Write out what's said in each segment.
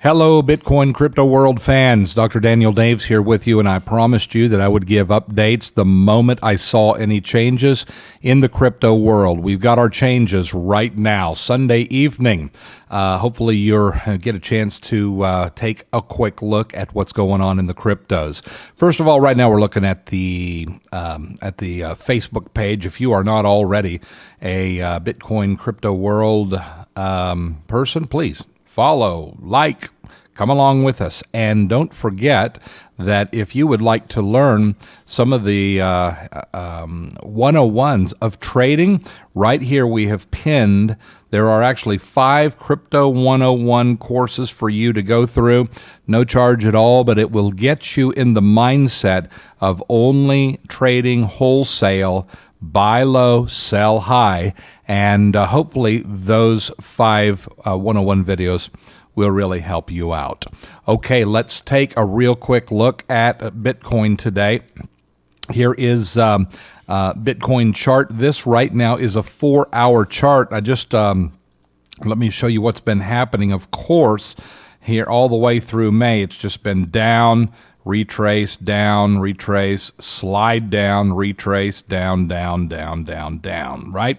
Hello, Bitcoin crypto world fans. Dr. Daniel Daves here with you, and I promised you that I would give updates the moment I saw any changes in the crypto world. We've got our changes right now, Sunday evening. Hopefully you'll get a chance to take a quick look at what's going on in the cryptos. First of all, right now we're looking at the Facebook page. If you are not already a Bitcoin crypto world person, please follow, like, come along with us. And don't forget that if you would like to learn some of the 101s of trading, right here we have pinned. There are actually 5 Crypto 101 courses for you to go through. No charge at all, but it will get you in the mindset of only trading wholesale, buy low, sell high, and hopefully those 5 101 videos will really help you out. Okay, let's take a real quick look at Bitcoin today. Here is Bitcoin chart. This right now is a 4-hour chart. I just let me show you what's been happening. Of course, here all the way through May, it's just been down, retrace, down, retrace, slide down, retrace, down, down, down, down, down, right?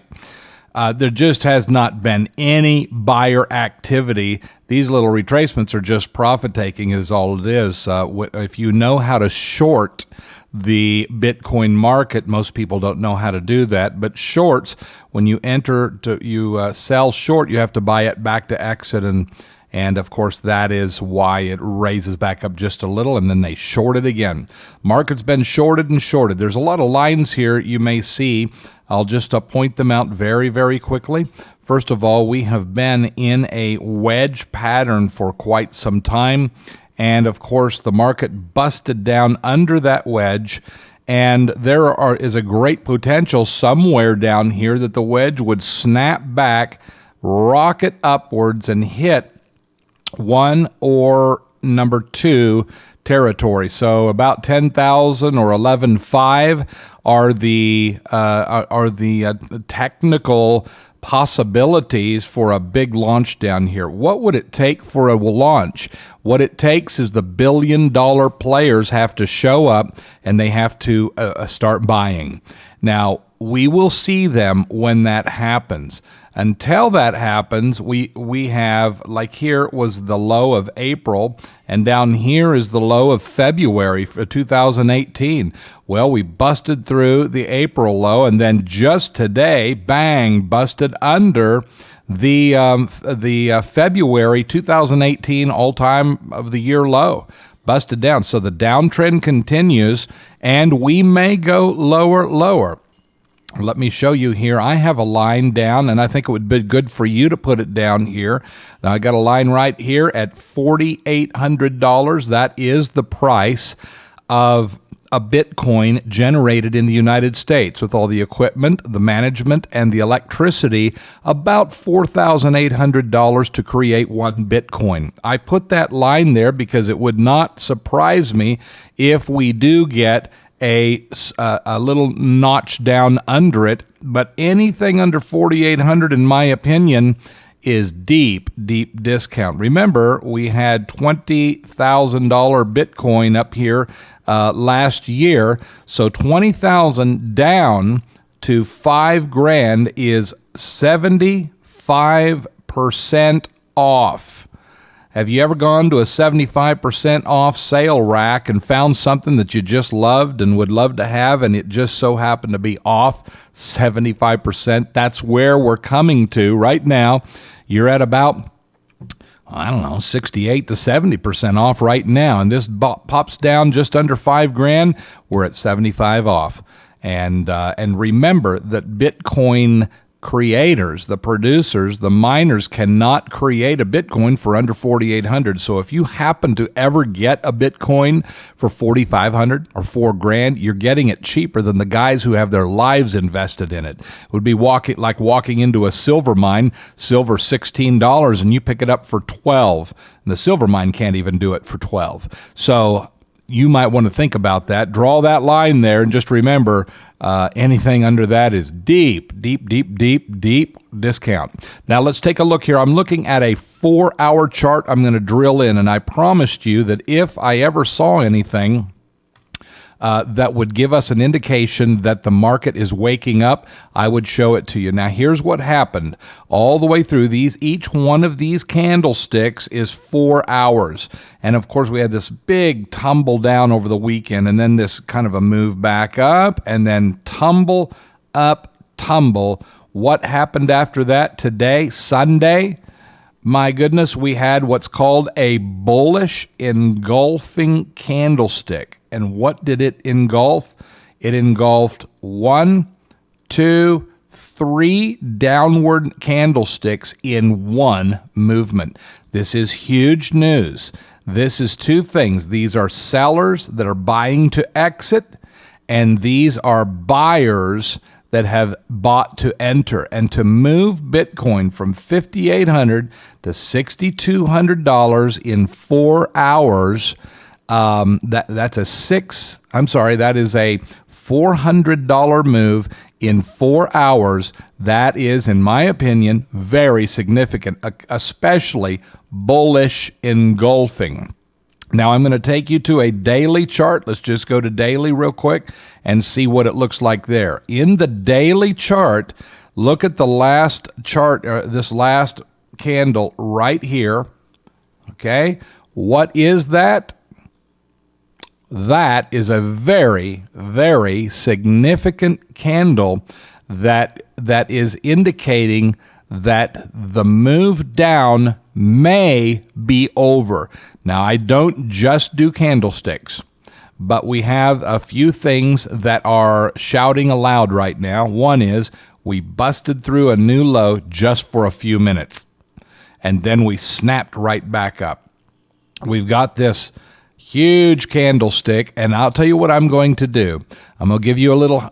There just has not been any buyer activity. These little retracements are just profit taking is all it is. If you know how to short the Bitcoin market, most people don't know how to do that, but shorts, when you sell short, you have to buy it back to exit, and of course, that is why it raises back up just a little, and then they short it again. Market's been shorted and shorted. There's a lot of lines here you may see. I'll just point them out very, very quickly. First of all, we have been in a wedge pattern for quite some time, and of course, the market busted down under that wedge, and there is a great potential somewhere down here that the wedge would snap back, rocket upwards, and hit 1 or number 2 territory. So about 10,000 or 11.5 are the technical possibilities for a big launch down here. What would it take for a launch? What it takes is the billion-dollar players have to show up and they have to start buying. Now, we will see them when that happens. Until that happens, we have, like here was the low of April, and down here is the low of February for 2018. Well, we busted through the April low, and then just today, bang, busted under the February 2018 all-time of the year low. Busted down. So the downtrend continues, and we may go lower. Let me show you here. I have a line down, and I think it would be good for you to put it down here. Now, I got a line right here at $4,800. That is the price of a Bitcoin generated in the United States with all the equipment, the management, and the electricity, about $4,800 to create one Bitcoin. I put that line there because it would not surprise me if we do get a little notch down under it, but anything under 4,800, in my opinion, is deep discount. Remember, we had $20,000 Bitcoin up here last year, so 20,000 down to $5,000 is 75% off. Have you ever gone to a 75% off sale rack and found something that you just loved and would love to have, and it just so happened to be off 75%? That's where we're coming to right now. You're at about, I don't know, 68 to 70% off right now, and this pops down just under $5,000. We're at 75 off, and remember that Bitcoin creators, the producers, the miners cannot create a Bitcoin for under 4,800. So if you happen to ever get a Bitcoin for 4,500 or $4,000, you're getting it cheaper than the guys who have their lives invested in it. It would be walking into a silver mine, silver $16, and you pick it up for $12. And the silver mine can't even do it for $12. So you might want to think about that. Draw that line there, and just remember, anything under that is deep discount. Now let's take a look here. I'm looking at a 4-hour chart. I'm going to drill in, and I promised you that if I ever saw anything that would give us an indication that the market is waking up, I would show it to you. Now, here's what happened all the way through these. Each one of these candlesticks is 4 hours. And of course, we had this big tumble down over the weekend, and then this kind of a move back up, and then tumble up, tumble. What happened after that today, Sunday? My goodness, we had what's called a bullish engulfing candlestick. And what did it engulf? It engulfed 1, 2, 3 downward candlesticks in one movement. This is huge news. This is two things. These are sellers that are buying to exit, and these are buyers that have bought to enter. And to move Bitcoin from $5,800 to $6,200 in 4 hours, that is a $400 move in 4 hours. That is, in my opinion, very significant, especially bullish engulfing. Now, I'm going to take you to a daily chart. Let's just go to daily real quick and see what it looks like there. In the daily chart, look at the last chart, this last candle right here. Okay, what is that? That is a very, very significant candle that is indicating that the move down may be over. Now, I don't just do candlesticks, but we have a few things that are shouting aloud right now. One is we busted through a new low just for a few minutes, and then we snapped right back up. We've got this huge candlestick, and I'll tell you what I'm going to do. I'm going to give you a little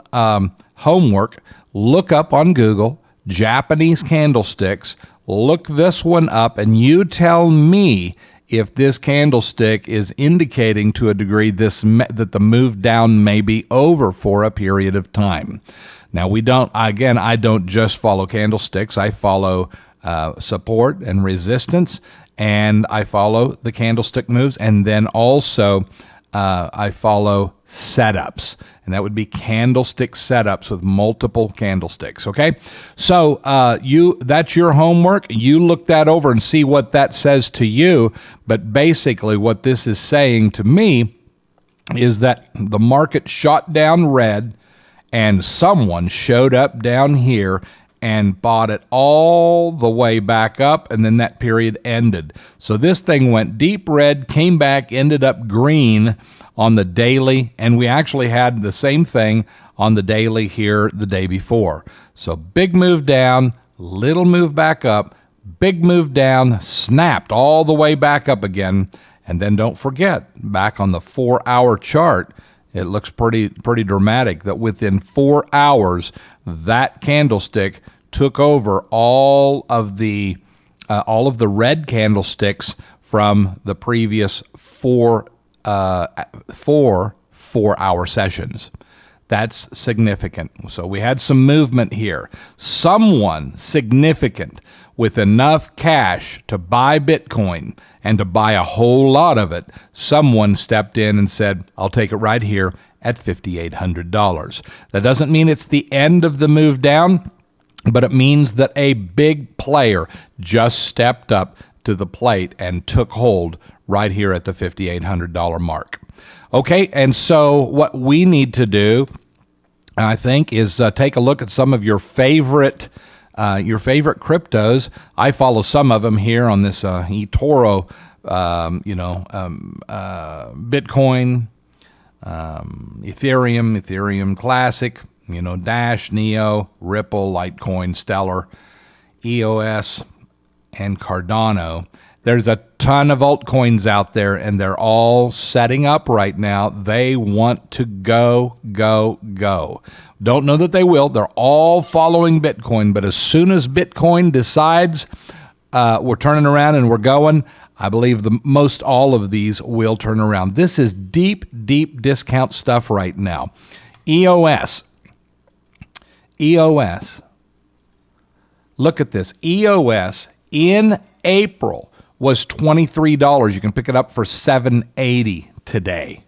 homework. Look up on Google Japanese candlesticks. Look this one up, and you tell me if this candlestick is indicating to a degree that the move down may be over for a period of time. Now, I don't just follow candlesticks. I follow support and resistance, and I follow the candlestick moves, and then also I follow setups, and that would be candlestick setups with multiple candlesticks, okay? So that's your homework. You look that over and see what that says to you, but basically what this is saying to me is that the market shot down red, and someone showed up down here and bought it all the way back up, and then that period ended. So this thing went deep red, came back, ended up green on the daily, and we actually had the same thing on the daily here the day before. So big move down, little move back up, big move down, snapped all the way back up again, and then don't forget, back on the 4-hour chart, it looks pretty dramatic that within 4 hours, that candlestick took over all of the red candlesticks from the previous four 4-hour sessions. That's significant. So we had some movement here. Someone significant with enough cash to buy Bitcoin and to buy a whole lot of it, someone stepped in and said, I'll take it right here at $5,800. That doesn't mean it's the end of the move down, but it means that a big player just stepped up to the plate and took hold right here at the $5,800 mark. Okay, and so what we need to do, I think, is take a look at some of your favorite cryptos. I follow some of them here on this eToro, Bitcoin, Ethereum Classic, Dash, Neo, Ripple, Litecoin, Stellar, EOS, and Cardano. There's a ton of altcoins out there, and they're all setting up right now. They want to go. Don't know that they will. They're all following Bitcoin, but as soon as Bitcoin decides, we're turning around and we're going. I believe most all of these will turn around. This is deep, deep discount stuff right now. EOS. Look at this. EOS in April was $23. You can pick it up for $7.80 today.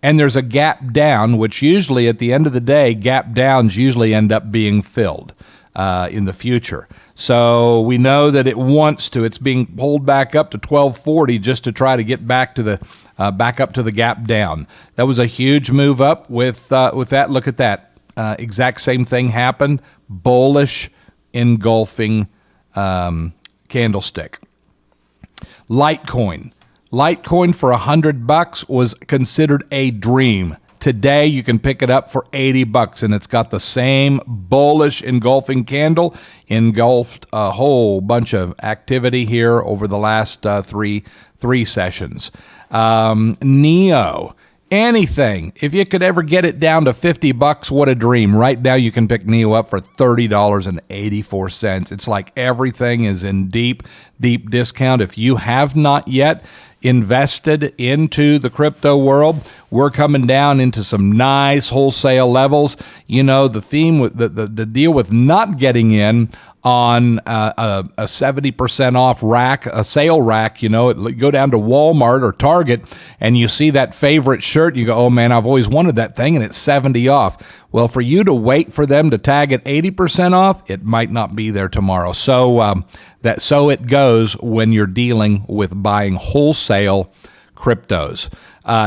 And there's a gap down, which usually at the end of the day, gap downs usually end up being filled in the future. So we know that it wants to. It's being pulled back up to 1240 just to try to get back to the back up to the gap down. That was a huge move up with that. Look at that. Exact same thing happened. Bullish engulfing candlestick. Litecoin for $100 was considered a dream. Today you can pick it up for $80, and it's got the same bullish engulfing candle. Engulfed a whole bunch of activity here over the last three sessions. NEO. Anything. If you could ever get it down to $50, what a dream. Right now you can pick NEO up for $30.84. It's like everything is in deep, deep discount. If you have not yet invested into the crypto world, we're coming down into some nice wholesale levels. You know, the theme with the deal with not getting in on a 70% off rack, a sale rack, you know, go down to Walmart or Target and you see that favorite shirt, you go, oh man, I've always wanted that thing, and it's 70 off. Well, for you to wait for them to tag it 80% off, it might not be there tomorrow. So so it goes when you're dealing with buying wholesale cryptos.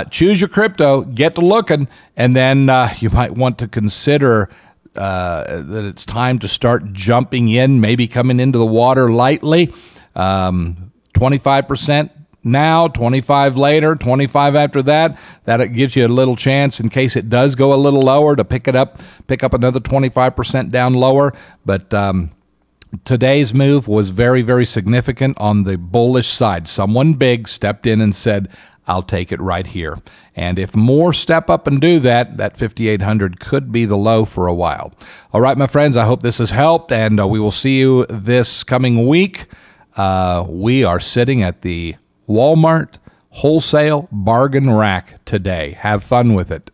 Choose your crypto, get to looking, and then you might want to consider that it's time to start jumping in, maybe coming into the water lightly. 25% now, 25 later, 25 after that. That it gives you a little chance in case it does go a little lower to pick up another 25% down lower. But today's move was very, very significant on the bullish side. Someone big stepped in and said, I'll take it right here. And if more step up and do that, that 5,800 could be the low for a while. All right, my friends, I hope this has helped, and we will see you this coming week. We are sitting at the Walmart wholesale bargain rack today. Have fun with it.